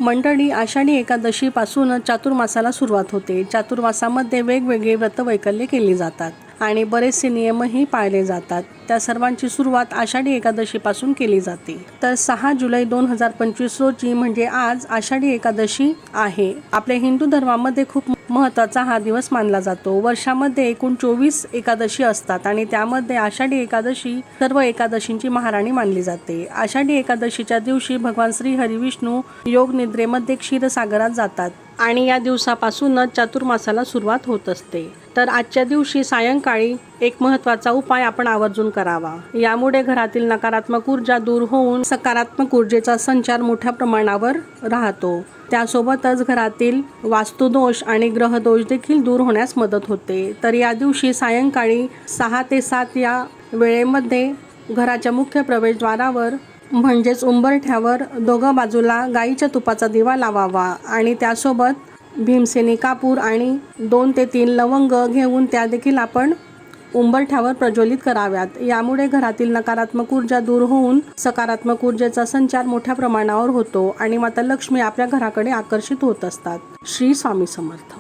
मंडळी, आषाढी एकादशीपासून चातुर्मासाला सुरुवात होते. चातुर्मासामध्ये वेगवेगळे व्रतवैकल्ये केली जातात आणि बरेचसे नियमही पाळले जातात. त्या सर्वांची सुरुवात आषाढी एकादशीपासून केली जाते. तर 6 जुलै 2025 रोजी म्हणजे आज आषाढी एकादशी आहे. आपल्या हिंदू धर्मामध्ये खूप महत्त्वाचा हा दिवस मानला जातो. वर्षामध्ये एकूण 24 एकादशी असतात आणि त्यामध्ये आषाढी एकादशी सर्व एकादशींची महाराणी मानली जाते. आषाढी एकादशीच्या दिवशी भगवान श्री हरी विष्णू योग निद्रेमध्ये क्षीरसागरात जातात आणि या दिवसापासूनच चातुर्मासाला सुरुवात होत असते. तर आजच्या दिवशी सायंकाळी एक महत्त्वाचा उपाय आपण आवर्जून करावा. यामुळे घरातील नकारात्मक ऊर्जा दूर होऊन सकारात्मक ऊर्जेचा संचार मोठ्या प्रमाणावर राहतो. त्यासोबतच घरातील वास्तुदोष आणि ग्रहदोष देखील दूर होण्यास मदत होते. तर या दिवशी सायंकाळी 6 ते 7 या वेळेमध्ये घराच्या मुख्य प्रवेशद्वारावर म्हणजेच उंबरठ्यावर दोघं बाजूला गाईच्या तुपाचा दिवा लावावा आणि त्यासोबत भीमसेनी कापूर आणि 2 ते 3 लवंग घेऊन त्या देखील आपण उंबरठ्यावर प्रज्वलित कराव्यात. यामुळे घरातील नकारात्मक ऊर्जा दूर होऊन सकारात्मक ऊर्जेचा संचार मोठ्या प्रमाणावर होतो आणि माता लक्ष्मी आपल्या घराकडे आकर्षित होत असतात. श्री स्वामी समर्थ.